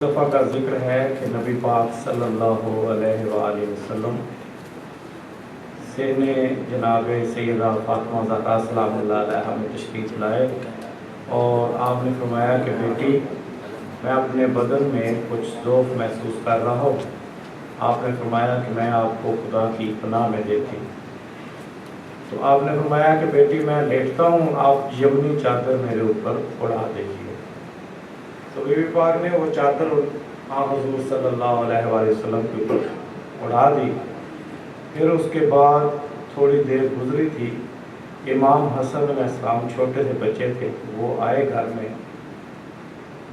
دفعہ کا ذکر ہے کہ نبی پاک صلی اللہ علیہ وآلہ وسلم سے نے جناب سیدہ فاطمہ زہرا سلام اللہ علیہا میں تشریف لائے اور آپ نے فرمایا کہ بیٹی میں اپنے بدن میں کچھ ذوق محسوس کر رہا ہوں۔ آپ نے فرمایا کہ میں آپ کو خدا کی پناہ میں دیتی ہوں۔ تو آپ نے فرمایا کہ بیٹی میں لیٹتا ہوں، آپ یمنی چادر میرے اوپر اڑا دیجیے۔ تو بی بی پاک نے وہ چادر آپ حضور صلی اللہ علیہ وآلہ وسلم کے اوپر اڑا دی۔ پھر اس کے بعد تھوڑی دیر گزری تھی، امام حسن علیہ السلام چھوٹے سے بچے تھے، وہ آئے گھر میں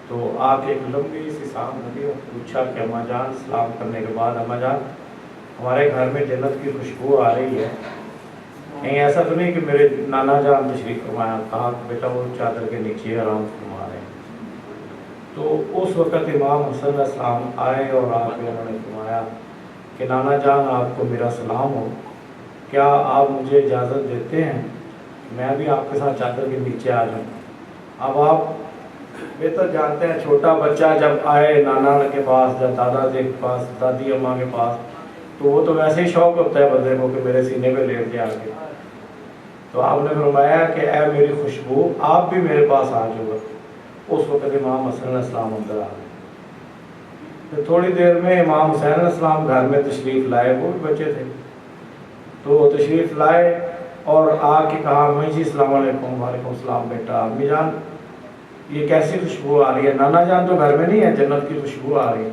تو آ کے ایک لمبی سی سلام لگی اور پوچھا کہ اماں جان، سلام کرنے کے بعد اماں جان ہمارے گھر میں جنت کی خوشبو آ رہی ہے، کہیں ایسا تو نہیں کہ میرے نانا جان تشریف فرمایا؟ کہا کہ بیٹا وہ چادر کے نیچے آرام فرما رہے ہیں۔ تو اس وقت امام حسن علیہ السلام آئے اور آ کے انہوں نے فرمایا کہ نانا جان آپ کو میرا سلام ہو، کیا آپ مجھے اجازت دیتے ہیں میں بھی آپ کے ساتھ چادر کے نیچے آ جاؤں؟ اب آپ بہتر جانتے ہیں چھوٹا بچہ جب آئے نانا کے پاس، جب دادا کے پاس، دادی اماں کے پاس، تو وہ تو ویسے ہی شوق ہوتا ہے بندے کو کہ میرے سینے پہ لیٹ جائے آگے۔ تو آپ نے فرمایا کہ اے میری خوشبو آپ بھی میرے پاس آ جاؤ۔ اس وقت امام حسن علیہ السلام اندر آ گئے۔ پھر تھوڑی دیر میں امام حسین علیہ السلام گھر میں تشریف لائے، وہ بھی بچے تھے، تو تشریف لائے اور آ کے کہا امی جی السلام علیکم۔ وعلیکم السلام بیٹا۔ امی جان یہ کیسی خوشبو آ رہی ہے؟ نانا جان تو گھر میں نہیں ہے، جنت کی خوشبو آ رہی ہے۔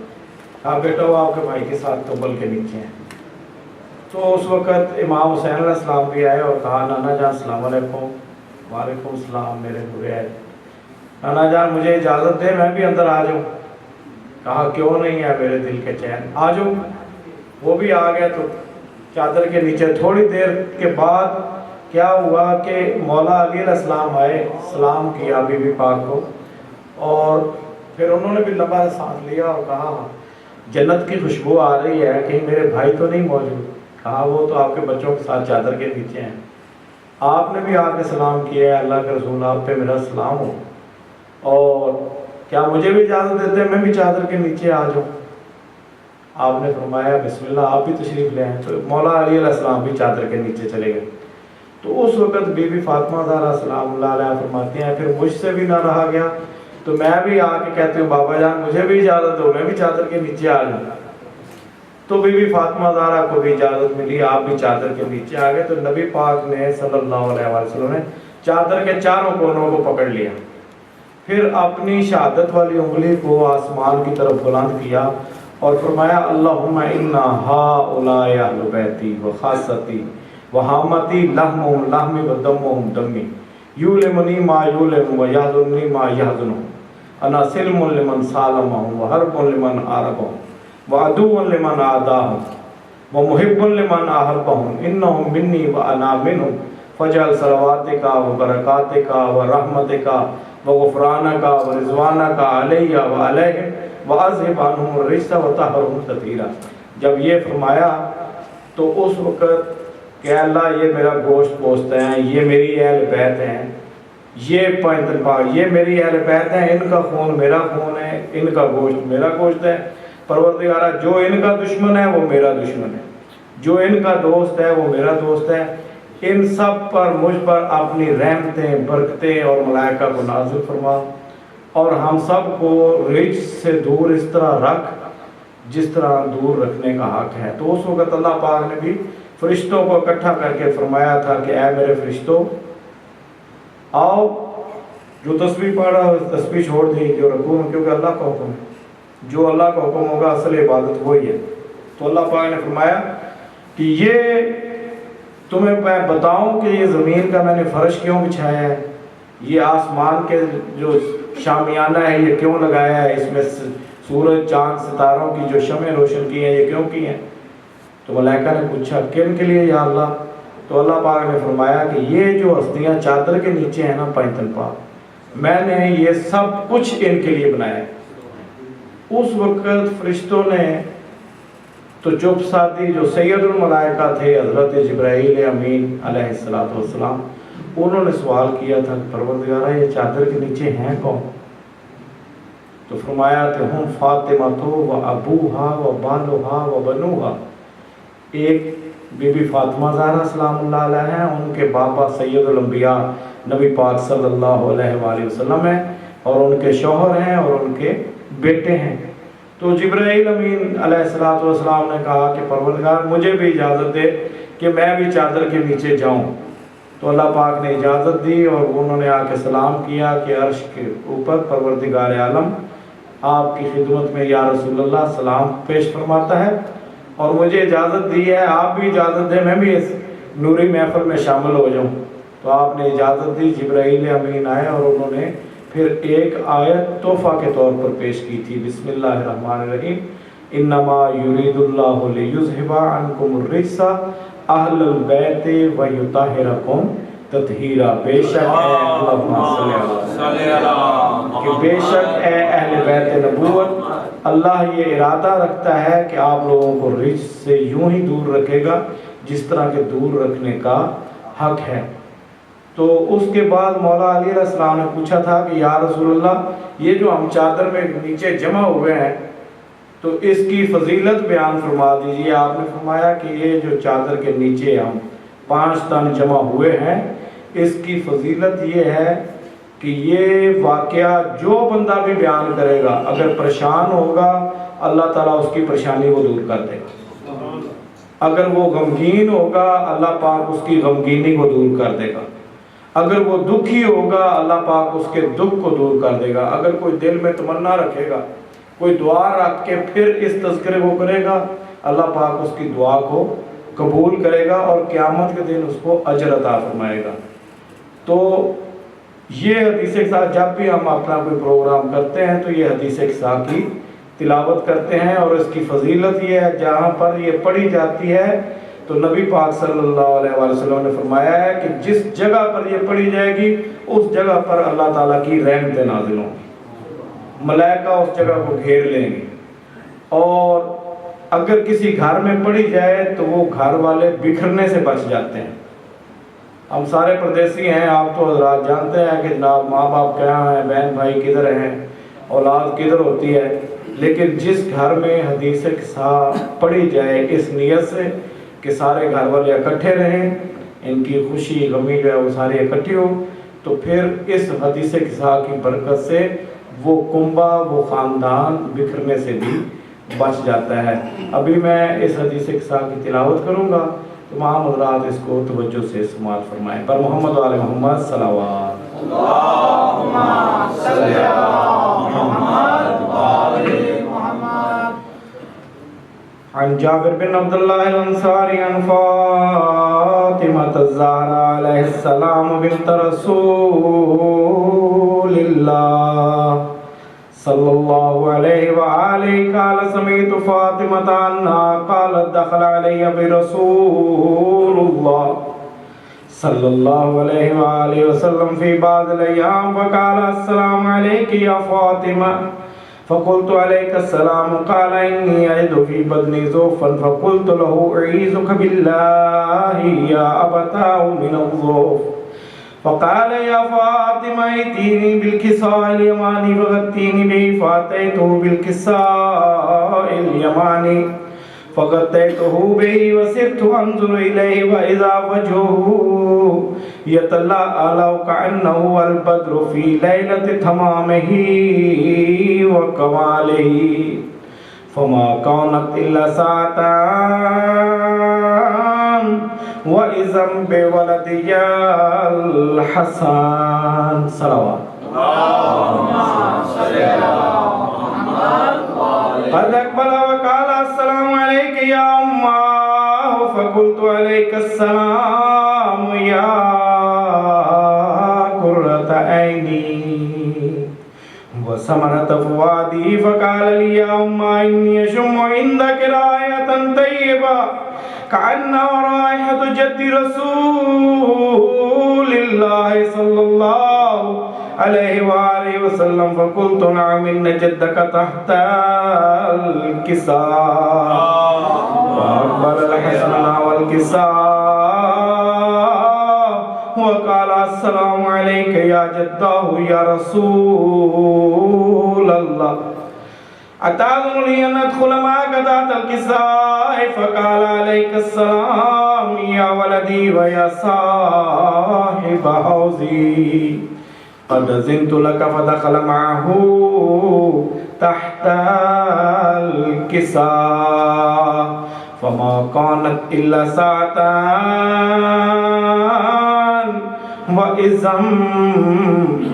کہا بیٹا وہ آپ کے بھائی کے ساتھ توبل کے نیچے ہیں۔ تو اس وقت امام حسین علیہ السلام بھی آئے اور کہا نانا جان السلام علیکم۔ وعلیکم السلام میرے برے ہے، نانا جان مجھے اجازت دے میں بھی اندر آ جاؤں؟ کہا کیوں نہیں ہے میرے دل کے چین، آ جاؤ۔ وہ بھی آ گئے۔ تو چادر کے نیچے تھوڑی دیر کے بعد کیا ہوا کہ مولا علی علیہ السلام آئے، سلام کیا بی بی پاک کو، اور پھر انہوں نے بھی لمبا سانس لیا اور کہا جنت کی خوشبو آ رہی ہے، کہیں میرے بھائی تو نہیں موجود؟ کہا وہ تو آپ کے بچوں کے ساتھ چادر کے نیچے ہیں۔ آپ نے بھی آ کے سلام کیا ہے، اللہ کے رسول آپ پہ میرا سلام ہو، اور کیا مجھے بھی اجازت دیتے ہیں میں بھی چادر کے نیچے آ جاؤں؟ آپ نے فرمایا بسم اللہ آپ بھی تشریف لے آئیں۔ تو مولا علی علیہ السلام بھی چادر کے نیچے چلے گئے۔ تو اس وقت بی بی فاطمہ زہرا سلام اللہ علیہ فرماتی ہیں پھر مجھ سے بھی نہ رہا گیا، تو میں بھی آ کے کہتی ہوں بابا جان مجھے بھی اجازت دو، میں بھی چادر کے نیچے آ جاؤں۔ تو بی بی فاطمہ زہرا کو بھی اجازت ملی، آپ بھی چادر کے نیچے آ گئے۔ تو نبی پاک نے صلی اللہ علیہ وسلم نے چادر کے چاروں کونوں کو پکڑ لیا، پھر اپنی شہادت والی انگلی کو آسمان کی طرف بلند کیا اور فرمایا اللہم انا ہؤلاء اہل بیتی و خاصتی و حامتی لحمہم لحمی و دمہم دمی یولمنی ما یولم و یحزننی ما یحزنہم انا سلم لمن سالمہم و حرب لمن عاربہم و عدو لمن عاداہم و محب لمن احبہم انہم منی و انا منہم فجعل صلواتک و برکاتک و رحمتک وغفرانک ورضوانک علیہ وعلیہم واذہب عنہم الرجس وطہرہم تطہیرا۔ جب یہ فرمایا تو اس وقت کہ اللہ یہ میرا گوشت پوست ہیں، یہ میری اہل بیت ہیں، یہ پائندن پاک یہ میری اہل بیت ہیں، ان کا خون میرا خون ہے، ان کا گوشت میرا گوشت ہے۔ پروردگارہ جو ان کا دشمن ہے وہ میرا دشمن ہے، جو ان کا دوست ہے وہ میرا دوست ہے، ان سب پر مجھ پر اپنی رحمتیں برکتیں اور ملائکہ کو نازل فرما، اور ہم سب کو رجس سے دور اس طرح رکھ جس طرح دور رکھنے کا حق ہے۔ تو اس وقت اللہ پاک نے بھی فرشتوں کو اکٹھا کر کے فرمایا تھا کہ اے میرے فرشتوں آؤ، جو تسبیح پڑھ رہا ہے تسبیح چھوڑ دی، جو رکوع میں، کیونکہ اللہ کا حکم ہے، جو اللہ کا حکم ہوگا اصل عبادت وہی ہے۔ تو اللہ پاک نے فرمایا کہ یہ تمہیں میں بتاؤں کہ یہ زمین کا میں نے فرش کیوں بچھایا ہے، یہ آسمان کے جو شامیانہ ہے یہ کیوں لگایا ہے، اس میں سورج چاند ستاروں کی جو شمع روشن کی ہیں یہ کیوں کی ہیں؟ تو ملائکہ نے پوچھا کن کے لیے یا اللہ؟ تو اللہ پاک نے فرمایا کہ یہ جو ہستیاں چادر کے نیچے ہیں نا پائنتن پاک، میں نے یہ سب کچھ ان کے لیے بنایا ہے۔ اس وقت فرشتوں نے تو چپ سادھی جو سید الملائکہ تھے حضرت جبرائیل امین علیہ السلام، انہوں نے سوال کیا تھا پروردگارہ یہ چادر کے نیچے ہیں کون؟ تو فرمایا کہ ہم فاطمہ تو و ابوہا و بالوہا و بنوہا، ایک بی بی فاطمہ زہرا سلام اللہ علیہ ہیں، ان کے باپا سید الانبیاء نبی پاک صلی اللہ علیہ وآلہ وسلم ہیں، اور ان کے شوہر ہیں اور ان کے بیٹے ہیں۔ تو جبرائیل امین علیہ السلام نے کہا کہ پروردگار مجھے بھی اجازت دے کہ میں بھی چادر کے نیچے جاؤں۔ تو اللہ پاک نے اجازت دی اور انہوں نے آ کے سلام کیا کہ عرش کے اوپر پروردگار عالم آپ کی خدمت میں یا رسول اللہ سلام پیش فرماتا ہے، اور مجھے اجازت دی ہے، آپ بھی اجازت دیں میں بھی اس نوری محفل میں شامل ہو جاؤں۔ تو آپ نے اجازت دی، جبرائیل امین آئے اور انہوں نے پھر ایک آیت تحفہ کے طور پر پیش کی تھی، بسم اللہ الرحمن الرحیم، انما یرید اللہ لیذھب عنکم الرجس اہل البیت ویطہرکم تطہیرا، بے شک اللہم صلی اللہ کہ بے شک اے اہل بیت نبوت، اللہ یہ ارادہ رکھتا ہے کہ آپ لوگوں کو رجس سے یوں ہی دور رکھے گا جس طرح کے دور رکھنے کا حق ہے۔ تو اس کے بعد مولا علی علیہ السلام نے پوچھا تھا کہ یا رسول اللہ، یہ جو ہم چادر میں نیچے جمع ہوئے ہیں تو اس کی فضیلت بیان فرما دیجیے۔ آپ نے فرمایا کہ یہ جو چادر کے نیچے ہم 5 تن جمع ہوئے ہیں، اس کی فضیلت یہ ہے کہ یہ واقعہ جو بندہ بھی بیان کرے گا، اگر پریشان ہوگا اللہ تعالیٰ اس کی پریشانی کو دور کر دے گا، اگر وہ غمگین ہوگا اللہ پاک اس کی غمگینی کو دور کر دے گا، اگر وہ دکھی ہوگا اللہ پاک اس کے دکھ کو دور کر دے گا، اگر کوئی دل میں تمنا رکھے گا، کوئی دعا رکھ کے پھر اس تذکرے کو کرے گا، اللہ پاک اس کی دعا کو قبول کرے گا اور قیامت کے دن اس کو اجر عطا فرمائے گا۔ تو یہ حدیث قصہ جب بھی ہم اپنا کوئی پروگرام کرتے ہیں تو یہ حدیث قصہ کی تلاوت کرتے ہیں، اور اس کی فضیلت یہ ہے جہاں پر یہ پڑھی جاتی ہے تو نبی پاک صلی اللہ علیہ وسلم نے فرمایا ہے کہ جس جگہ پر یہ پڑھی جائے گی اس جگہ پر اللہ تعالیٰ کی رحمتیں نازل ہوں گی، ملائکہ اس جگہ کو گھیر لیں گے، اور اگر کسی گھر میں پڑھی جائے تو وہ گھر والے بکھرنے سے بچ جاتے ہیں۔ ہم سارے پردیسی ہیں، آپ تو حضرات جانتے ہیں کہ جناب ماں باپ کہاں ہیں، بہن بھائی کدھر ہیں، اولاد کدھر ہوتی ہے، لیکن جس گھر میں حدیث قصہ پڑھی جائے اس نیت سے کہ سارے گھر والے اکٹھے رہیں، ان کی خوشی غمی جو ہے وہ سارے اکٹھے ہو، تو پھر اس حدیث قصہ کی برکت سے وہ کنبہ، وہ خاندان بکھرنے سے بھی بچ جاتا ہے۔ ابھی میں اس حدیث قصہ کی تلاوت کروں گا، تمام حضرات اس کو توجہ سے سماعت فرمائیں۔ پر محمد و آل محمد صلوات۔ اللہم صلی علی محمد و آل محمد۔ عن جابر بن عبداللہ الانصاری عن فاطمة الزہرا علیہ السلام بنت رسول اللہ صلی اللہ علیہ وآلہ قال سمیت فاطمة عنہا قالت دخل علی برسول اللہ صلی اللہ علیہ وآلہ وسلم فی بعض الایام فقال السلام علیک یا فاطمہ فقلت علیک السلام قال انی اجد فی بدنی ضعفا فقلت له اعیذک باللہ یا ابتاه من الضعف فقال یا فاطمہ ائتینی بالکساء الیمانی فغطینی به فاتیته بالکساء الیمانی فغطیته به وصرت انظر الیہ واذا وجهه يتلألأ كأنه البدر في ليلة تمامه وكماله فما كانت إلا ساعتان وإذا بولدي الحسن صلوات اللهم صل على محمد قد أقبل وقال السلام عليك يا أمه فقلت عليك السلام يا قرة عيني وثمرة فؤادي فقال لي يا أمه إني أشم عندك رائحة طيبة كأنها رائحة جد رسول الله صلى الله عليه وآله وسلم فقلت نعم إن جدك تحت الكساء وأقبل الحسن والكساء وقال السلام علیک یا جدہ یا رسول اللہ اتاذن لی ان ادخل معك تحت الكساء فقال علیک السلام یا ولدی و یا صاحب حوزی قد زنت لك فدخل معه تحت الكساء فما كانت إلا ساعتان وإذن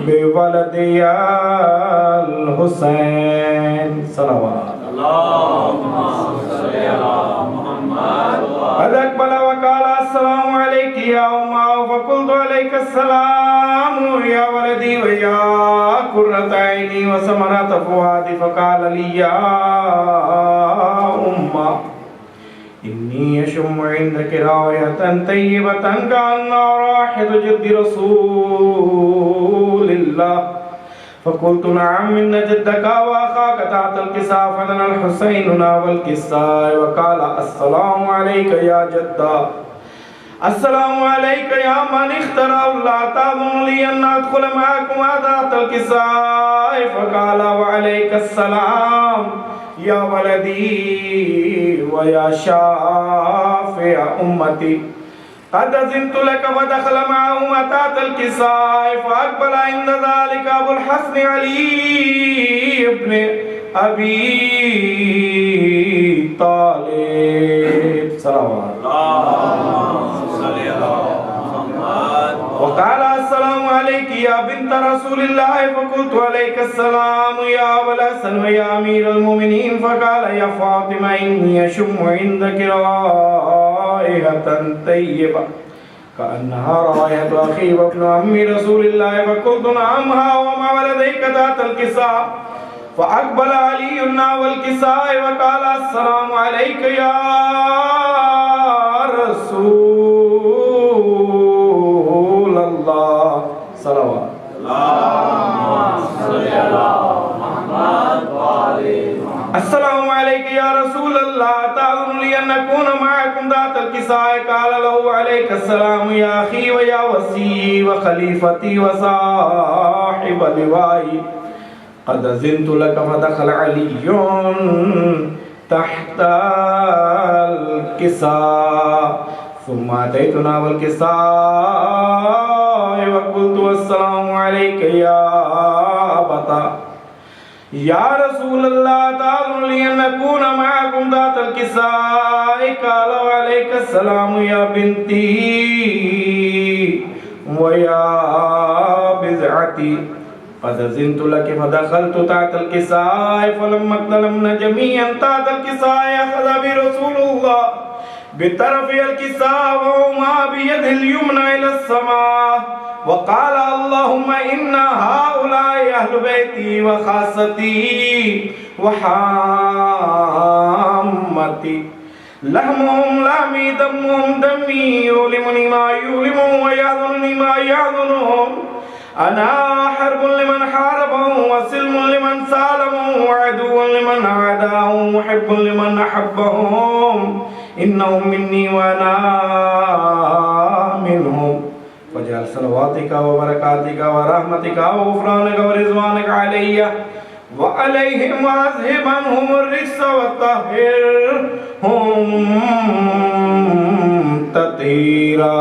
بولدي الحسين صلوات اللهم صل على محمد قد أقبل وقال السلام عليك يا أمه فقلت عليك السلام يا ولدي ويا قرة عيني وثمرة فؤادي فقال لي يا أمه إني أشم عندك راية طيبة كأنها رائحة جد رسول الله فقلت نعم إن جدك وأخاك تحت الكساء فدنا الحسين ناول الكساء وقال السلام عليك يا جدة السلام عليك يا من اخترع الله تأذن لي أن أدخل معكما تحت الكساء فقال وعليك السلام یا ولدی و یا شافع امتی قد زنت لك ودخل معهما تحت الكساء فأقبل عند ذلك أبو الحسن علي ابن أبي طالب صلوات وقال السلام عليك يا بنت رسول الله فقلت عليك السلام يا أبا الحسن ويا أمير المؤمنين فقال يا فاطمة إني أشم عندك رائحة طيبة كأنها رائحة أخي وابن عم رسول الله فقلت نعم ها وما ولديك تحت الكساء فأقبل علي ناول الكساء وقال السلام عليك يا رسول الله صلوات السلام عليك يا رسول الله تأذن لي أن أكون معكم ذات الكساء قال له عليك السلام يا أخي ويا وسي وخليفتي وصاحب لوائي قد زنت لك فدخل علي تحت الكساء ثم أتيتنا والكساء وقلت السلام عليك يا أبتا يا رسول الله تأذن لي أن أكون معكم ذات الكساء قال وعليك السلام يا بنتي ويا بزعتي قد زنت لك فدخلت تحت الكساء فلما اقتلمنا جميعا تحت الكساء أخذ برسول الله بطرف الكساء وهما بيد اليمنى إلى السماء وقال اللهم إن هؤلاء أهل بيتي وخاصتي وحامتي لحمهم لحمي دمهم دمي يؤلمني ما يؤلمهم ويحزنني ما يحزنهم أنا حرب لمن حاربهم وسلم لمن سالمهم وعدو لمن عاداهم وحب لمن أحبهم إنهم مني وأنا منهم فاجعل صلواتك وبركاتك ورحمتك وغفرانك ورضوانك علي وعليهم وأذهب عنهم الرجس وطهرهم تطهيرا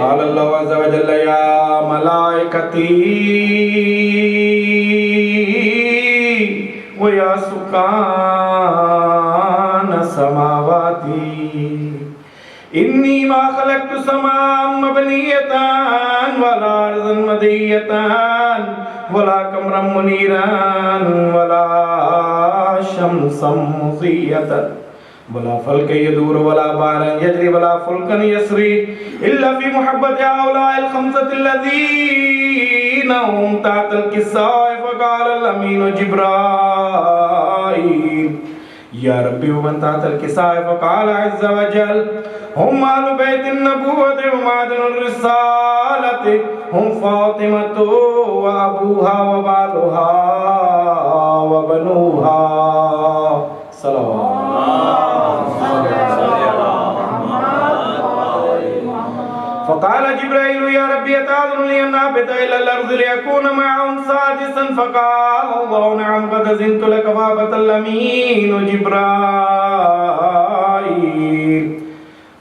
قال الله عز وجل يا ملائكتي ويا سكان سماواتي إني ما خلقت سماء مبنية ولا أرضا مدية ولا قمرا منيرا ولا شمسا مضية ولا فلك يدور ولا بحرا يجري ولا فلكا يسري إلا في محبة هؤلاء الخمسة الذين هم تحت الكساء فقال الأمين جبرائيل يا ربي ومن تحت الكساء فقال عز وجل هم أهل بيت النبوة ومعدن الرسالة هم فاطمة وأبوها وبالها وبنوها صلوات نابت إلى الأرض ليكون معهم سادسا فقال الله نعم قد أذنت لك فهبط الأمين جبرائيل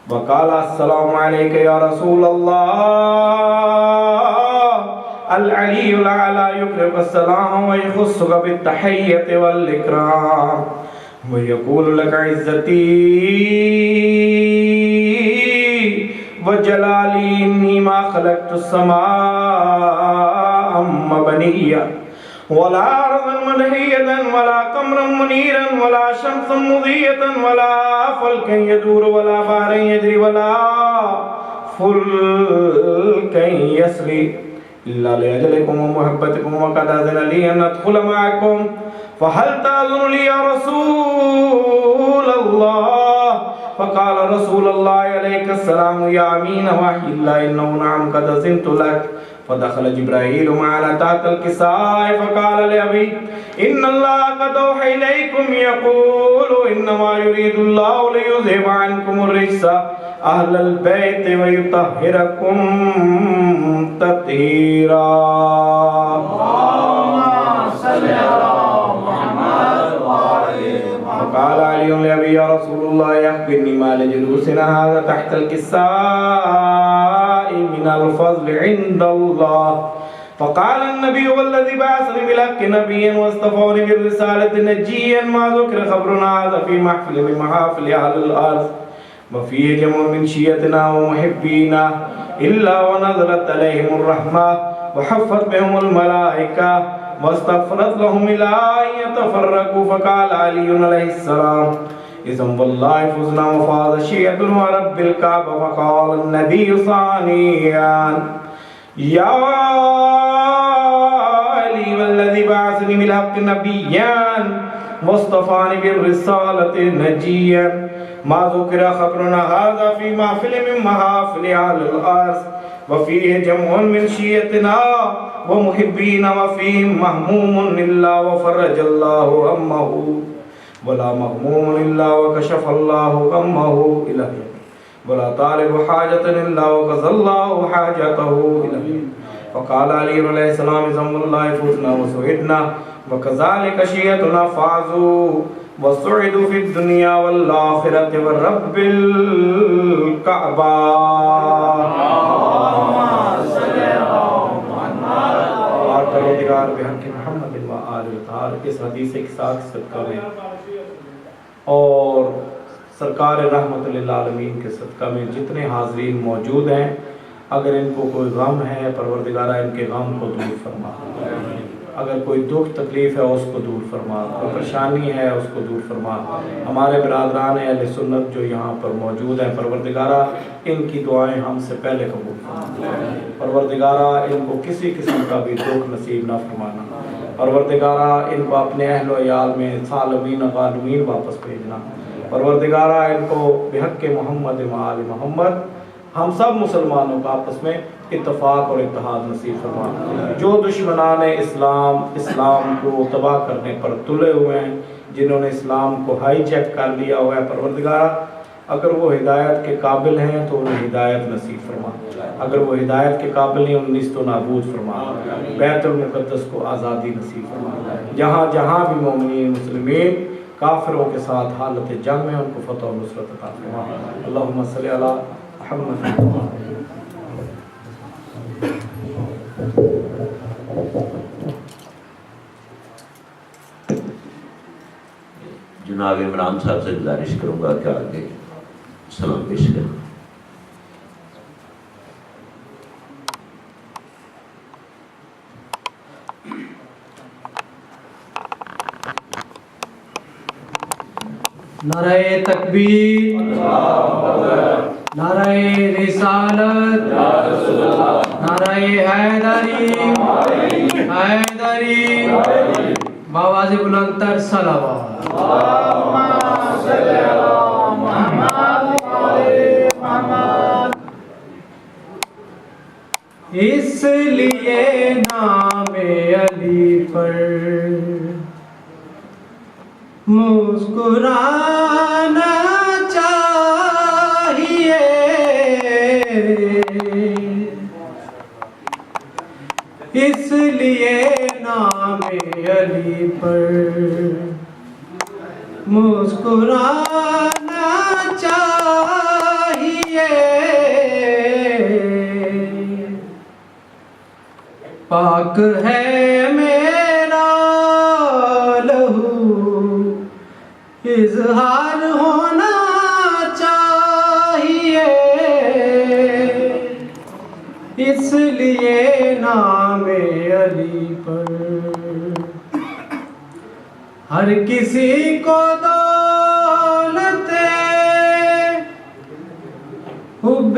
وقال السلام عليك يا رسول الله العلي الأعلى يقرئك السلام ويخصك بالتحية والإكرام ويقول لك عزتي وجلالي إني ما خلقت السماء مبنية ولا أرضا منهية ولا قمرا منيرا ولا شمسا مضية ولا فلكا يدور ولا بحرا يجري ولا فلكا يسري إلا لأجلكم ومحبتكم وقد أذن لي أن أدخل معكم فهل تأذن لي يا رسول الله فقال رسول الله عليك السلام يا أمين وحي الله إنه نعم قد أذنت لك فدخل جبرائيل معنا تحت الكساء فقال لأبي إن الله قد أوحى إليكم يقول إنما يريد الله ليذهب عنكم الرجس أهل البيت ويطهركم تطهيرا اللهم صل على محمد وعلى فقال علي لأبي يا رسول الله أخبرني ما لجلوسنا هذا تحت الكساء من الفضل عند الله فقال النبي والذي بعثني بالحق نبيا واصطفاني بالرسالة نجيا ما ذكر خبرنا هذا في محفل من محافل أهل الأرض وفيه جمع من شيعتنا ومحبينا إلا ونزلت عليهم الرحمة وحفت بهم الملائكة واستغفرت لهم إلى أن يتفرقوا فقال علي عليه السلام إذن والله فزنا وفاز شيعة ورب الكعبة فقال النبي ثانيا يا علي والذي بعثني بالحق نبيا واصطفاني بالرسالة نجيا ما ذكر خبرنا هذا في محفل من محافل أهل الأرض وفيه جمع من شيعتنا ومحبين وفيهم مهموم إلا وفرج الله همه ولا مغموم إلا وكشف الله غمه إليه ولا طالب حاجة إلا وقضى الله حاجته إليه فقال علي عليه السلام ذم الله فوزنا وسعدنا وكذلك شيعتنا فازوا وسعدوا في الدنيا والآخرة والرب الكعبة پروردگار بحق محمد و آل اطہار اس حدیث کے ساتھ صدقہ میں اور سرکار رحمت للعالمین کے صدقہ میں جتنے حاضرین موجود ہیں اگر ان کو کوئی غم ہے پروردگارہ ان کے غم کو دور فرما اگر کوئی دکھ تکلیف ہے اس کو دور فرما کوئی پریشانی ہے اس کو دور فرما ہمارے برادران اہل سنت جو یہاں پر موجود ہیں پروردگارہ ان کی دعائیں ہم سے پہلے قبول فرما پروردگارہ ان کو کسی قسم کا بھی دکھ نصیب نہ فرمانا پروردگارہ ان کو اپنے اہل و عیال میں سالمین غانمین واپس بھیجنا پروردگارہ ان کو بحق محمد و آل محمد ہم سب مسلمانوں کا آپس میں اتفاق اور اتحاد نصیب فرما جو دشمنان اسلام کو تباہ کرنے پر تلے ہوئے ہیں جنہوں نے اسلام کو ہائی جیک کر لیا ہوا ہے پروردگارہ اگر وہ ہدایت کے قابل ہیں تو انہیں ہدایت نصیب فرما اگر وہ ہدایت کے قابل نہیں انہیں نیست و نابود فرما بیت المقدس کو آزادی نصیب فرما جہاں جہاں بھی مومنین مسلمین کافروں کے ساتھ حالت جنگ میں ان کو فتح و نصرت عطا فرما اللہم صلی علی محمد جناب عمران صاحب سے گزارش کروں گا کہ آگے سلام پیش کریں نعرہ تکبیر نعرہ رسالت نعرہ حیدری حیدری بآواز بلند تر صلوات اس لیے نام علی پر مسکرانا چاہیے نام علی پر مسکرانا چاہیے، پاک ہے میرا لہو اظہار ہونا چاہیے، اس لیے نام علی پر ہر کسی کو دولت حب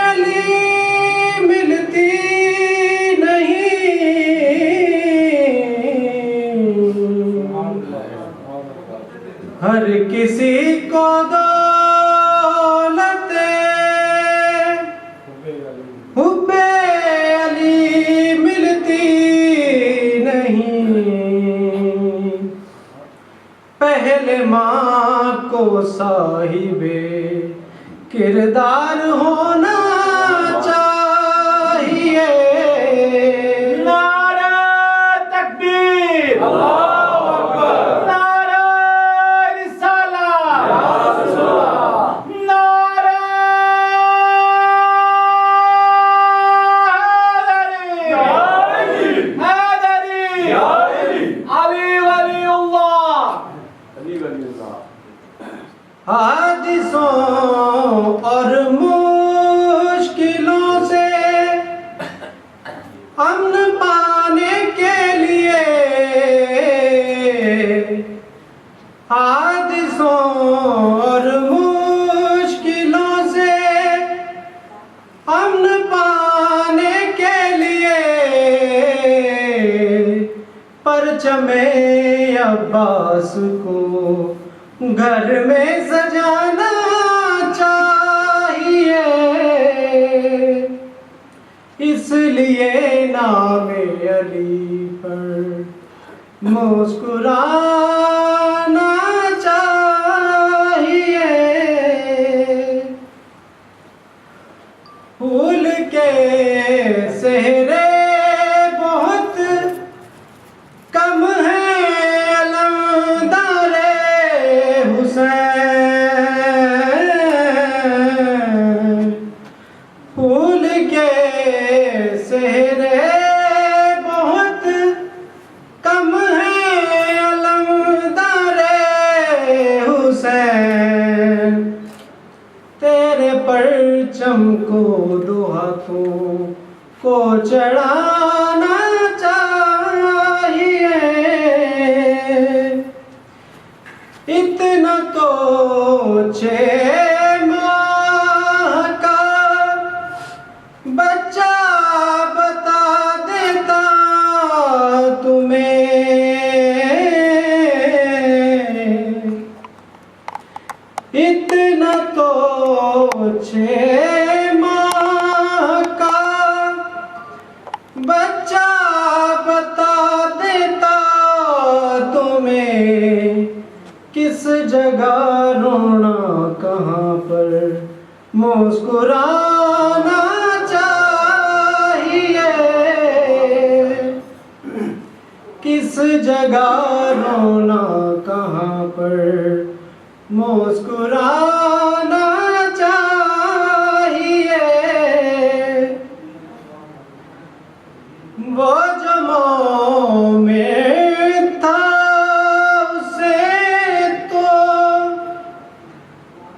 علی ملتی نہیں، ہر کسی کو دولت حب علی ملتی نہیں، پہلے ماں کو صاحب کردار ہونا چاہیے، نعرہ تکبیر، اللہ اکبر، نعرہ رسالت، نعرہ حیدری، علی ولی اللہ، حادثوں اور مشکلوں سے امن پانے کے لیے، حادثوں اور مشکلوں سے امن پانے کے لیے، پرچم عباس کو گھر میں سجانا چاہیے، اس لیے نام علی پر مسکرانا چاہیے، پھول کے سہرے بہت کم ہیں علمدار حسین، پھول کے سہرے بہت کم ہیں علمدار حسین، تیرے پرچم کو دو ہاتھوں کو چڑھانا چاہیے، اتنا تو 6 ماہ کا بچہ بتا دیتا تمہیں، اتنا تو 6 ماہ کا بچہ بتا دیتا تمہیں، کس جگہ رونا کہاں پر مسکرانا چاہیے، کس جگہ رونا کہاں پر مسکرانا چاہیے، وہ جو مومن تھا اسے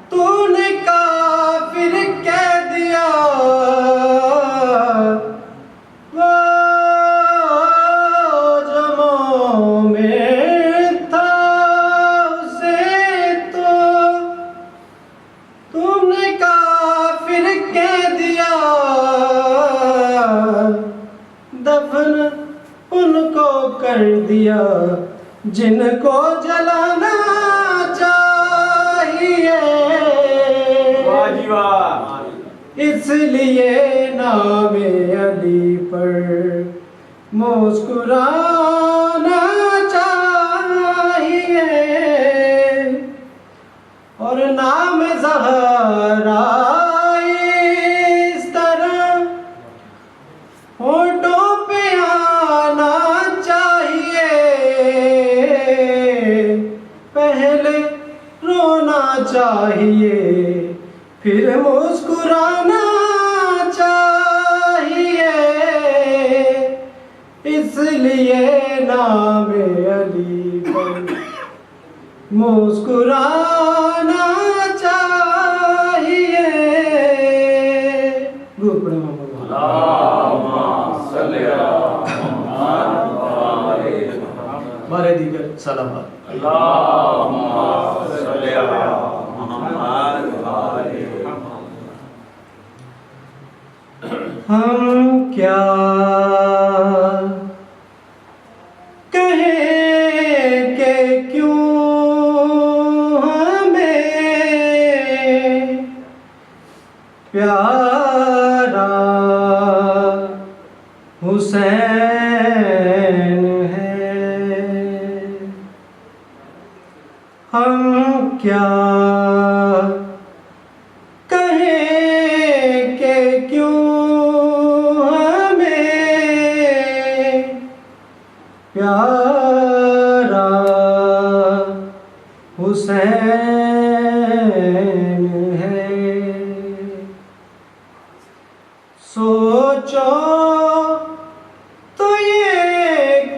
تو نے کافر کہہ دیا، وہ جو مومن تھا اسے تو نے کافر کہہ دیا، دفن ان کو کر دیا جن کو جلانا چاہیے، اس لیے نام علی پر مسکرانا چاہیے، اور نام زہرا اس طرح ہونٹوں پہ آنا چاہیے، پھر مسکرانا چاہیے، اس لیے نام علی پر مسکرانا چاہیے۔ درود پڑھیں محمد۔ بارے دیگر سلامات۔ ہم کیا کہیں کہ کیوں ہمیں پیارا حسین ہے، ہم کیا کہیں کہ کیوں ہمیں پیارا حسین ہے۔ سوچو تو یہ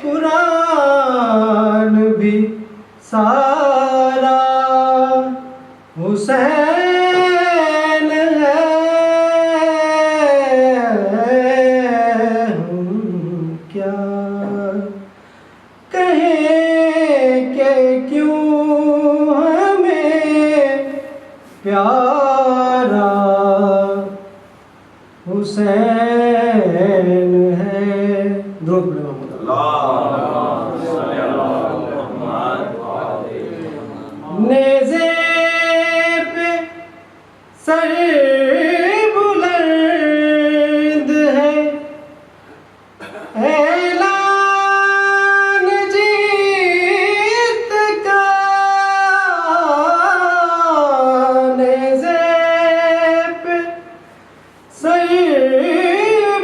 قرآن بھی سارا حسین ہے۔ ہم کیا کہیں کہ کیوں ہمیں پیارا حسین ہے۔ درود پڑھیں محمد۔ نیزے پہ سر بلند ہے، اعلان جیت کا، نیزے پہ سر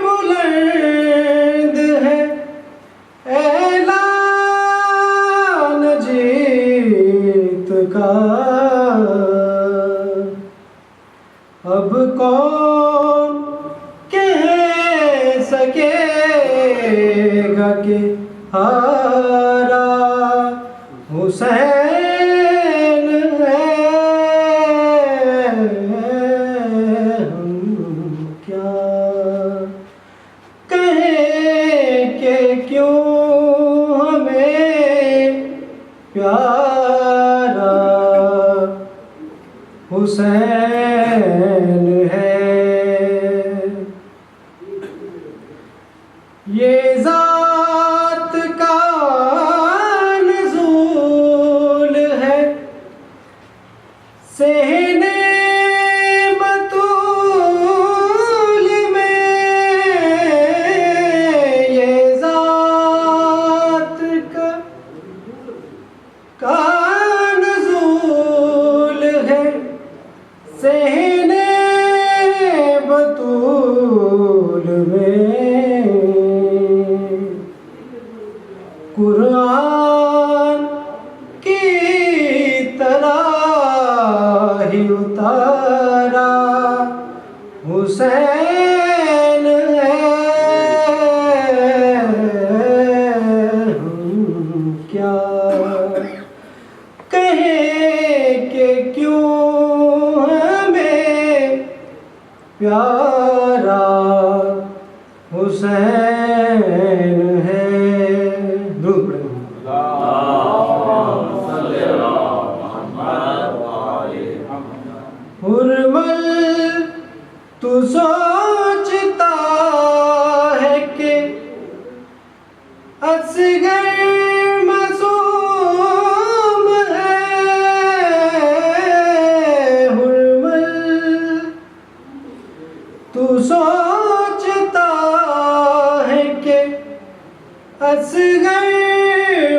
بلند ہے، اعلان جیت کا۔ اب کون کہہ سکے گا کہ ہارا حسین ہے؟ ہم کیا کہیں کہ کیوں ہمیں پیارا حسین ہے۔ یہ ذات کا نزول ہے، صحنے بطول میں، یہ ذات کا نزول ہے، صحنے بطول میں، قرآن کی طرح ہی اتارا حسین ہے۔ ہم کیا کہیں کہ کیوں ہمیں پیارا حسین ہے۔ درود پڑھیں۔ حرمل تو سوچتا ہے کہ اصغر معصوم ہے، حرمل تو سوچتا ہے کہ اصغر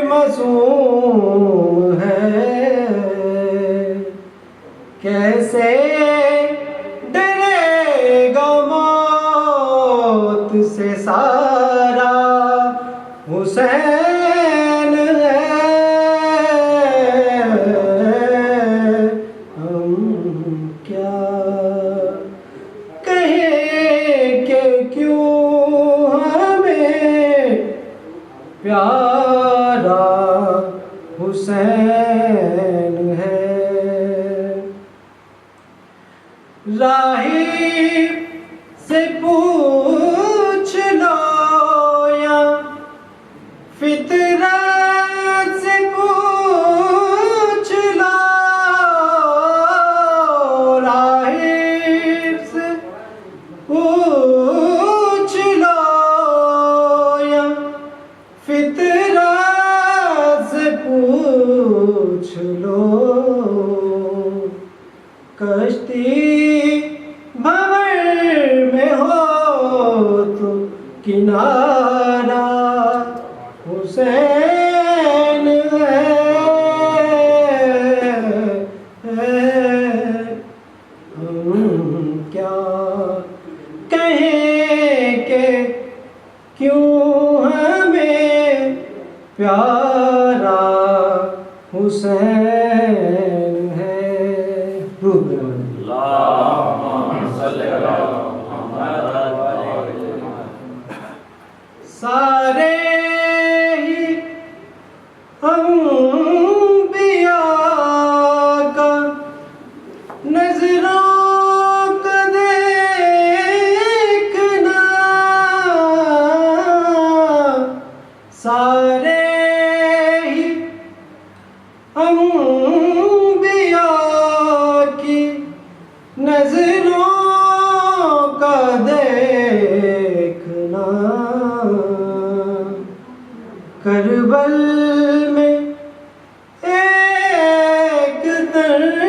معصوم ہے، کیسے ڈرے گا موت سے سارا حسین ہے۔ ہم پیارا حسین ہے۔ راہی سے پوچھ لو یا فطرت سے پوچھ لو، راہی سے پوچھ لو یا فطرت سے پوچھ لو، کشتی بھنور میں ہو تو کنارہ حسین ہے۔ ہم کیا کہیں کہ کیوں ہمیں پیارا حسین ہے۔ سارے ہی انبیاء کا نظروں کا دیکھنا، سارے ہی انبیاء کی نظروں کا دیکھنا، کربل میں ایک طرح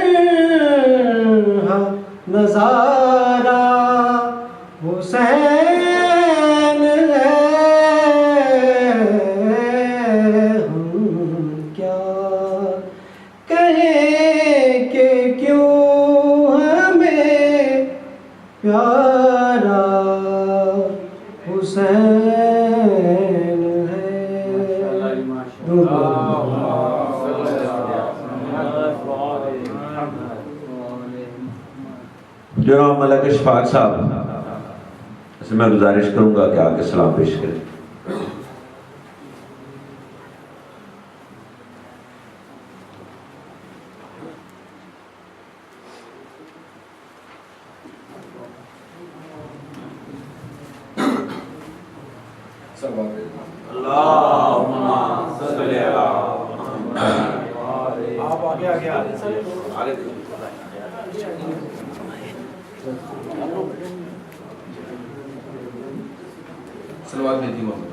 نظارہ حسین ہے۔ ہم کیا کہیں کہ کیوں ہمیں پیارا حسین ہے۔ جناب ملک اشفاق صاحب سے میں گزارش کروں گا کہ آگے سلام پیش کریں۔ صلوات بھیجی محمد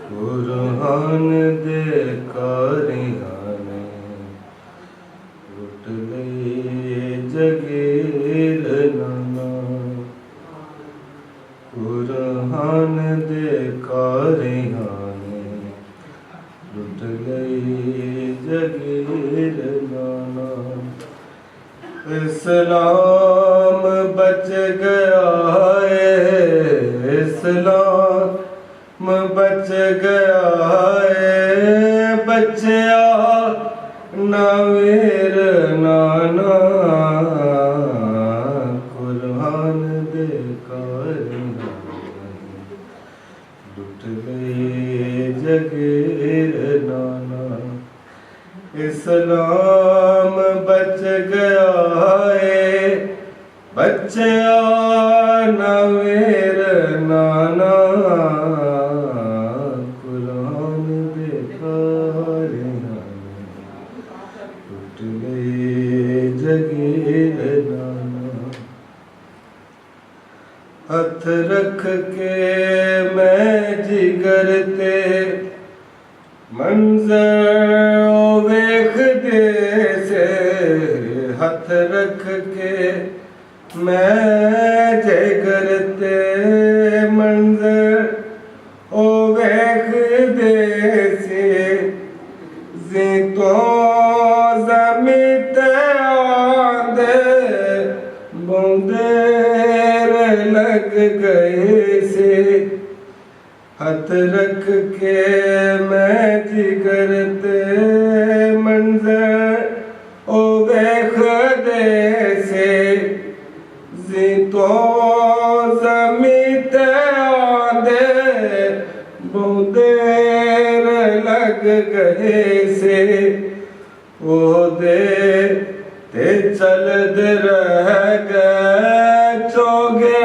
قرآن دے کاریانے لٹ لئی جگیر نانا، قرآن دے کاریانے لٹ لئی جگیر نانا، اسلام بچ گیا ہے، اسلام بچ گیا ہے، بچیا نویر نانا، قرآن دے کاریانے لٹ گئی جگیر نانا، اسلام بچ گیا ہے، بچیا نویر نانا، قرآن دے کاریانے لٹ گئی جگیر نانا، ہاتھ رکھ کے میں جگر تے منظر ویکھ دے سے، ہاتھ رکھ کے میں جگر تے منظر ویکھ دے سے، زی تو زمین تے آندے بوندیر لگ گئے سے، ہاتھ رکھ کے میں جگر تے منظر ویکھ دے خلد رہ گئے چوگے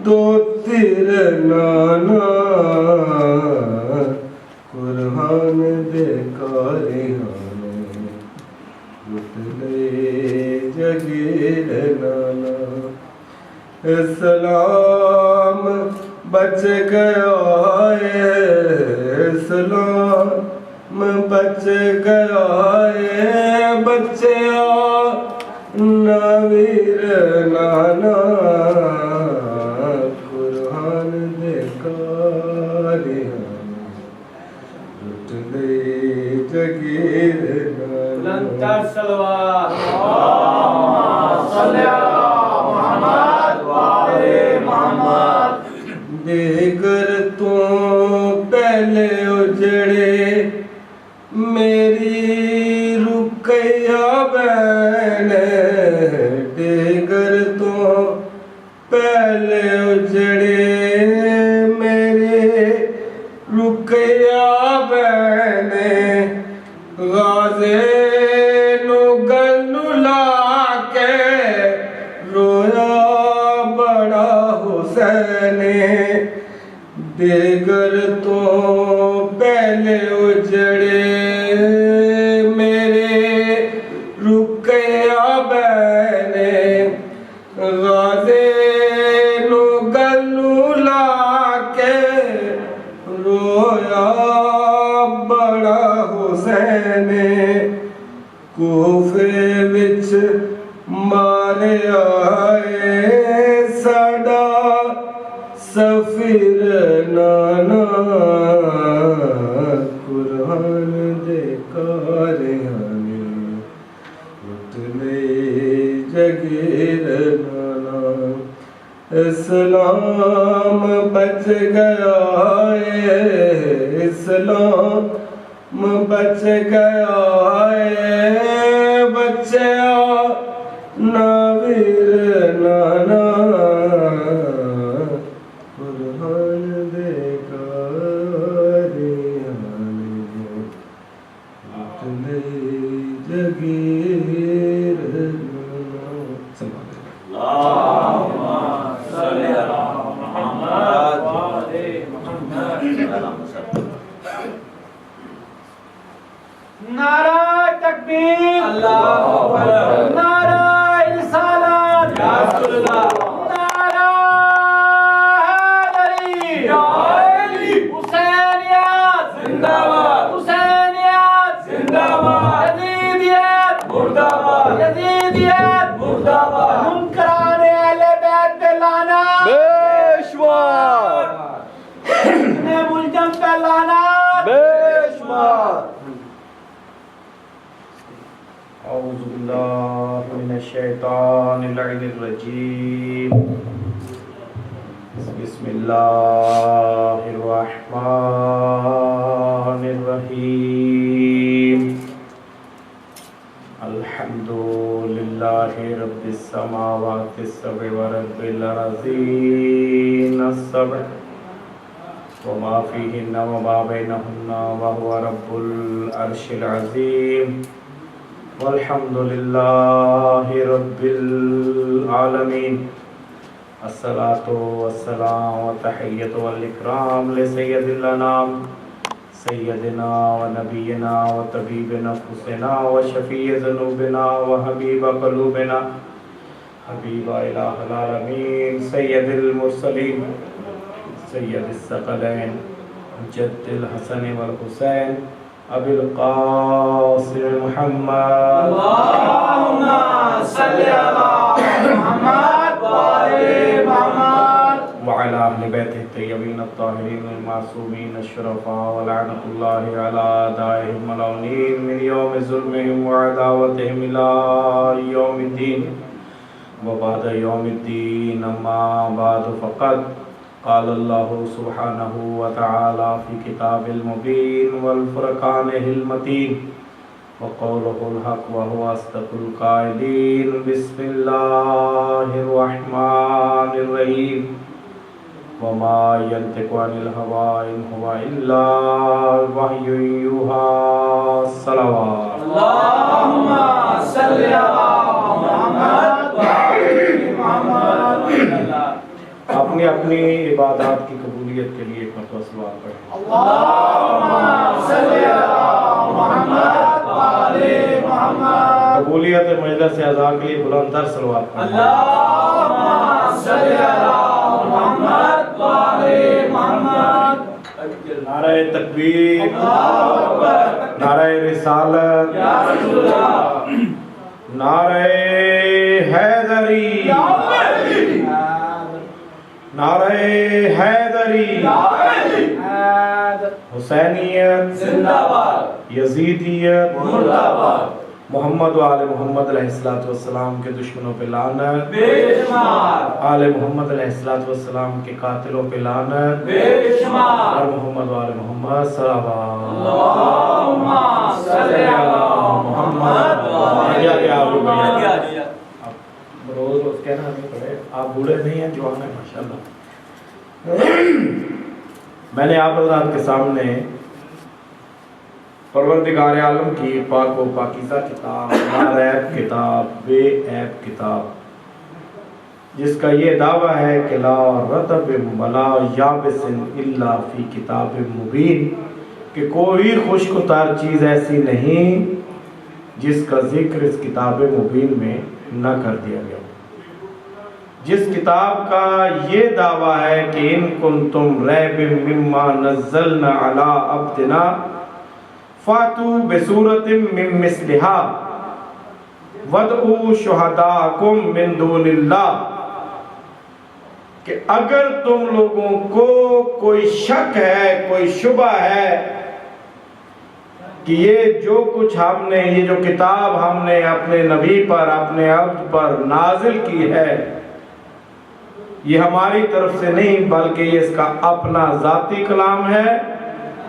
دو تیر نانا قرآن دے کاریان لٹ لے جگیر نانا اسلام بچ گیا ہے اسلام بچ گیا ہے بچیا نویر نانا قرآن دے کاریان لٹ لے جگیر نانا بلندتر صلوات اللہم صلی علی محمد وآل محمد دیگر تو پہلے اجڑے میری رقیہ بہن دیگر تو پہلے اجڑے میرے رقیہ بہن غازے نو گلو لا کے رویا بڑا حسین دیگر تو پہلے اجڑے میرے رقیہ بہن غازے نو گلو لا کے رویا بڑا حسین کوفے وچ مارے آئے ساڈا سفیر نانا قرآن دے کاریان لٹ لے جگیر نانا اسلام بچ گیا ہے اسلام بچ گیا ہے بچیا نویر نانا قرآن دے کاریان لٹ لے جگیر نعرہ تکبیر اللہ اکبر نعرہ رسالت یا رسول اللہ نعرہ حیدری یا علی حسینیت زندہ باد حسینیت زندہ باد یزیدیت مردہ باد یزیدیت مردہ باد منکران اہل بیت پہ لعنت بے شمار ملزم پہ لعنت بے شمار اعوذ باللہ من الشیطان اللعین الرجیم بسم اللہ الرحمن الرحیم الحمد للہ رب السماوات السبع ورب الارضین السبع وما فیہن وما بینہن وهو رب العرش العظیم والحمد للہ رب العالمین الصلاة والسلام والتحیت والاکرام لسید الانام سیدنا و نبینا و طبیب نفسنا و شفیع ذنوبنا و حبیب قلوبنا حبیب الہ العالمین سید المرسلین سید الثقلین جد الحسن والحسین ابی القاسم محمد اللہم صلی علی محمد وآل محمد وعلى أهل بيته الطيبين الطاهرين المعصومين الشرفاء ولعنة الله على أعدائهم الملعونين من يوم ظلمهم وعداوتهم إلى يوم الدين وبعد يوم الدين أما بعد فقد قال الله سبحانه وتعالى في كتاب المبين والفرقانه المتين وقوله الحق وهو أصدق القائلين بسم الله الرحمن الرحيم وما ينطق عن الهوى إن هو إلا وحي يوحى صلوات اللهم صل على اپنی عبادات کی قبولیت کے لیے ایک مرتبہ صلوات پڑھیں. قبولیت مجلس اعزا کے لیے بلند تر صلوات پڑھیں. نعرہ تکبیر، نعرہ رسالت، نعرہ حیدری، نعرہ حیدری، حسینیت، یزیدیت، محمد و آل محمد علیہ السلام کے دشمنوں پہ لعنت، آل محمد علیہ السلام کے قاتلوں پہ لعنت، اور محمد و آل محمد صلوات. اللہم صلی علی محمد. روز روز کہنا نہیں پڑے، آپ بوڑھے نہیں ہیں، جوان ہیں ماشاءاللہ. میں نے آپ حضرات کے سامنے پروردگار عالم کی پاک و پاکیزہ کتاب، لاریب کتاب، بے عیب کتاب، جس کا یہ دعویٰ ہے کہ لا رطب ولا یابس الا فی کتاب مبین، کہ کوئی خشک و تر چیز ایسی نہیں جس کا ذکر اس کتاب مبین میں نہ کر دیا گیا. جس کتاب کا یہ دعویٰ ہے کہ ان کنتم ریب مما نزلنا علی عبدنا فاتو بسورت من مثلہا وَدْعُوا شُهَدَاءَكُمْ مِن دُونِ اللَّهِ، کہ اگر تم لوگوں کو کوئی شک ہے، کوئی شبہ ہے کہ یہ جو کچھ ہم نے، یہ جو کتاب ہم نے اپنے نبی پر، اپنے عبد پر نازل کی ہے، یہ ہماری طرف سے نہیں بلکہ یہ اس کا اپنا ذاتی کلام ہے،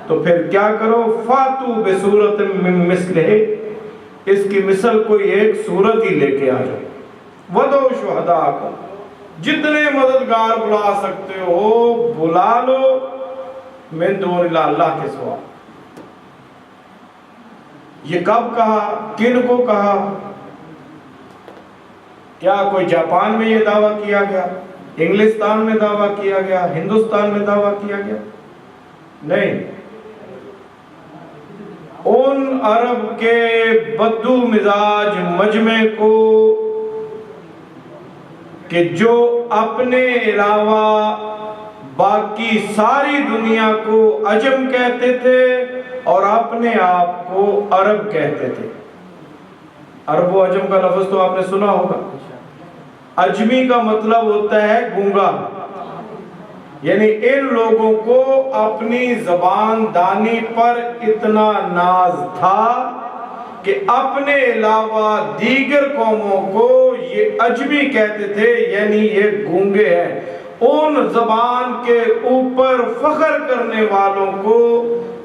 تو پھر کیا کرو؟ فاتو بصورت من مثلہ، اس کی مثل کوئی ایک صورت ہی لے کے آ جاؤ. وَدْعُوا شُهَدَاءَكُمْ، جتنے مددگار بلا سکتے ہو بلا لو، من دون اللہ، اللہ کے سوا. یہ کب کہا؟ کن کو کہا؟ کیا کوئی جاپان میں یہ دعویٰ کیا گیا؟ انگلستان میں دعویٰ کیا گیا؟ ہندوستان میں دعویٰ کیا گیا؟ نہیں. ان عرب کے بدو مزاج مجمع کو کہ جو اپنے علاوہ باقی ساری دنیا کو عجم کہتے تھے اور اپنے آپ کو عرب کہتے تھے. عرب و عجم کا لفظ تو آپ نے سنا ہوگا. عجمی کا مطلب ہوتا ہے گونگا، یعنی ان لوگوں کو اپنی زبان دانی پر اتنا ناز تھا کہ اپنے علاوہ دیگر قوموں کو یہ عجمی کہتے تھے، یعنی یہ گونگے ہیں. ان زبان کے اوپر فخر کرنے والوں کو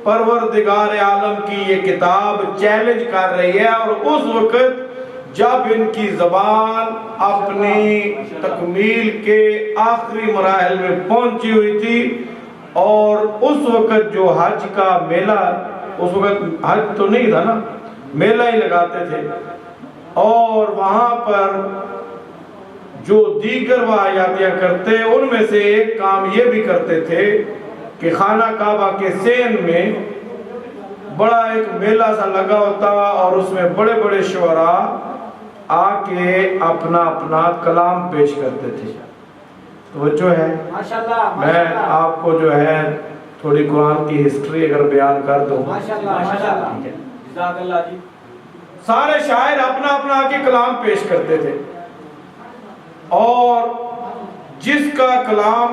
پروردگار عالم کی یہ کتاب چیلنج کر رہی ہے. اور اس وقت جب ان کی زبان اپنی تکمیل کے آخری مراحل میں پہنچی ہوئی تھی، اور اس وقت جو حج کا میلہ، اس وقت حج تو نہیں تھا نا، میلہ ہی لگاتے تھے، اور وہاں پر جو دیگر واحیاتیاں کرتے، ان میں سے ایک کام یہ بھی کرتے تھے کہ خانہ کعبہ کے سین میں بڑا ایک میلہ سا لگا ہوتا، اور اس میں بڑے بڑے شعراء آ کے اپنا اپنا کلام پیش کرتے تھے. توجہ ہے؟ میں آپ کو جو ہے تھوڑی قرآن کی ہسٹری اگر بیان کر دوں. سارے شاعر اپنا اپنا آ کے کلام پیش کرتے تھے، اور جس کا کلام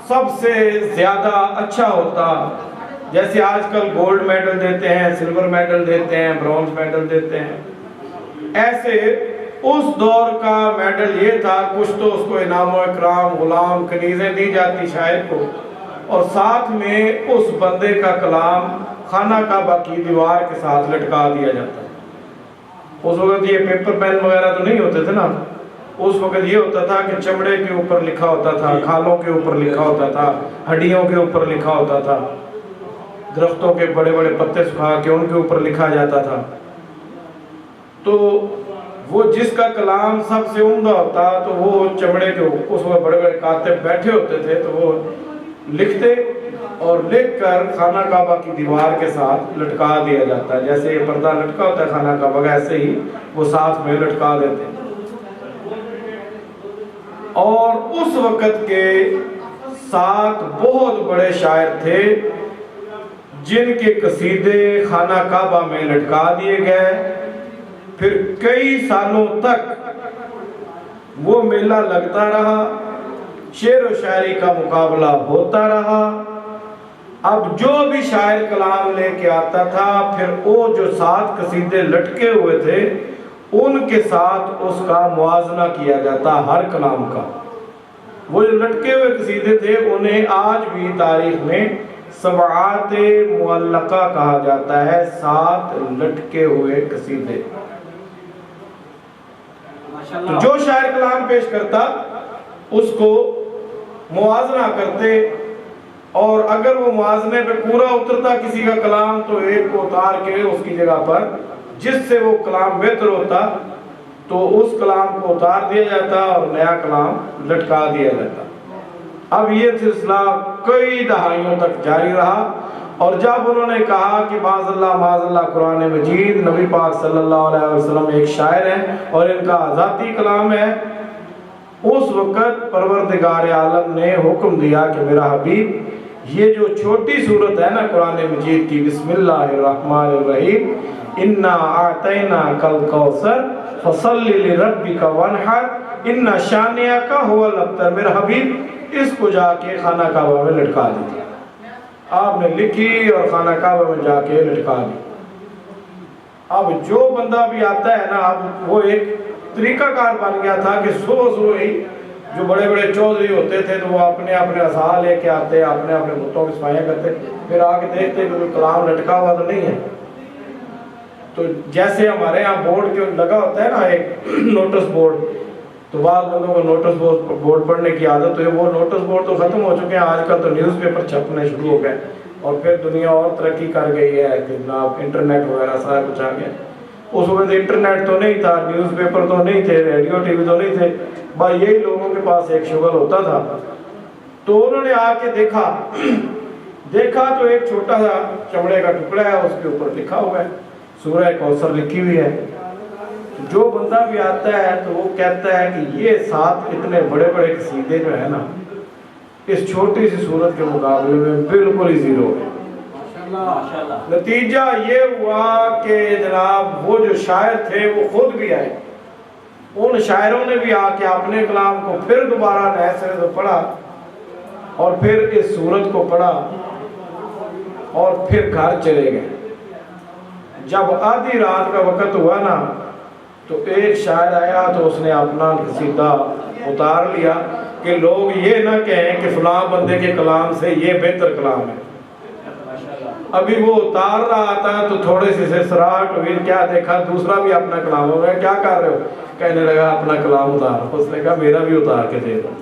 سب سے زیادہ اچھا ہوتا، جیسے آج کل گولڈ میڈل دیتے ہیں، سلور میڈل دیتے ہیں، برونز میڈل دیتے ہیں، ایسے اس دور کا میڈل یہ تھا، کچھ تو اس کو انعام و اکرام، غلام، کنیزیں دی جاتی شاعر کو، اور ساتھ میں اس بندے کا کلام خانہ کعبہ کی دیوار کے ساتھ لٹکا دیا جاتا. اس وقت یہ پیپر پین وغیرہ تو نہیں ہوتے تھے نا، اس وقت یہ ہوتا تھا کہ چمڑے کے اوپر لکھا ہوتا تھا، کھالوں کے اوپر لکھا ہوتا تھا، ہڈیوں کے اوپر لکھا ہوتا تھا، درختوں کے بڑے بڑے پتے سکھا کے ان کے اوپر لکھا جاتا تھا. تو وہ جس کا کلام سب سے عمدہ ہوتا تو وہ چمڑے کے اس میں بڑے بڑے کاتب بیٹھے ہوتے تھے تو وہ لکھتے اور لکھ کر خانہ کعبہ کی دیوار کے ساتھ لٹکا دیا جاتا ہے. جیسے یہ پردہ لٹکا ہوتا ہے خانہ کعبہ کا، ایسے ہی وہ ساتھ میں لٹکا دیتے ہیں. اور اس وقت کے 7 بہت بڑے شاعر تھے جن کے قصیدے خانہ کعبہ میں لٹکا دیے گئے. پھر کئی سالوں تک وہ میلہ لگتا رہا، شعر و شاعری کا مقابلہ ہوتا رہا. اب جو بھی شاعر کلام لے کے آتا تھا پھر وہ جو 7 قصیدے لٹکے ہوئے تھے ان کے ساتھ اس کا موازنہ کیا جاتا ہر کلام کا. وہ جو لٹکے ہوئے قصیدے تھے انہیں آج بھی تاریخ میں سبعات معلقہ کہا جاتا ہے، 7 لٹکے ہوئے قصیدے. تو جو شاعر کلام پیش کرتا اس کو موازنہ کرتے، اور اگر وہ موازنے پہ پورا اترتا کسی کا کلام تو ایک کو اتار کے اس کی جگہ پر جس سے وہ کلام بہتر ہوتا تو اس کلام کو اتار دیا جاتا اور نیا کلام لٹکا دیا جاتا. اب یہ سلسلہ کئی دہائیوں تک جاری رہا، اور جب انہوں نے کہا کہ معاذ اللہ قرآن مجید نبی پاک صلی اللہ علیہ وسلم ایک شاعر ہیں اور ان کا ذاتی کلام ہے، اس وقت پروردگار عالم نے حکم دیا کہ میرا حبیب یہ جو چھوٹی صورت ہے نا قرآن مجید کی، بسم اللہ الرحمن الرحیم، انا اعطیناک الکوثر فصلی لربک وانحر ان شانئک هو الابتر، میرا حبیب اس کو جا کے خانہ کعبہ میں لٹکا دیجیے. آپ نے لکھی اور خانہ کعبہ میں جا کے لٹکا دی. اب جو بندہ بھی آتا ہے نا، اب وہ ایک طریقہ کار بن گیا تھا کہ صبح ہی جو بڑے بڑے چودھری ہوتے تھے تو وہ اپنے عصا لے کے آتے، اپنے بتوں کی صفائیاں کرتے، پھر آ کے دیکھتے کہ کوئی کلام لٹکا ہوا تو نہیں ہے. تو جیسے ہمارے یہاں بورڈ کے لگا ہوتا ہے نا ایک نوٹس بورڈ، تو بعض بندوں کو نوٹس بورڈ پڑھنے کی عادت ہے. وہ نوٹس بورڈ تو ختم ہو چکے ہیں، آج کل تو نیوز پیپر چھپنے شروع ہو گئے، اور پھر دنیا اور ترقی کر گئی ہے کہ جناب انٹرنیٹ وغیرہ سارا کچھ آ گیا. اس وقت انٹرنیٹ تو نہیں تھا، نیوز پیپر تو نہیں تھے، ریڈیو ٹی وی تو نہیں تھے، بھائی یہی لوگوں کے پاس ایک شغل ہوتا تھا. تو انہوں نے آ کے دیکھا تو ایک چھوٹا سا چمڑے کا ٹکڑا ہے، اس کے اوپر لکھا ہوا ہے سورہ کوثر لکھی ہوئی ہے. جو بندہ بھی آتا ہے تو وہ کہتا ہے کہ یہ 7 اتنے بڑے بڑے قصیدے جو ہے نا اس چھوٹی سی صورت کے مقابلے میں بالکل ہی زیرو ہے. نتیجہ یہ ہوا کہ جناب وہ جو شاعر تھے وہ خود بھی آئے، ان شاعروں نے بھی آ کے اپنے کلام کو پھر دوبارہ نئے سرے سے پڑھا اور پھر اس صورت کو پڑھا اور پھر گھر چلے گئے. جب آدھی رات کا وقت ہوا نا تو ایک شاعر آیا تو اس نے اپنا قصیدہ اتار لیا کہ لوگ یہ نہ کہیں کہ فلاں بندے کے کلام سے یہ بہتر کلام ہے. ابھی وہ اتار رہا تھا تو تھوڑے سے سرسراہٹ ہوئی، کیا دیکھا دوسرا بھی اپنا کلام ہو گیا. کیا کر رہے ہو؟ کہنے لگا اپنا کلام اتار. اس نے کہا میرا بھی اتار کے دے دو.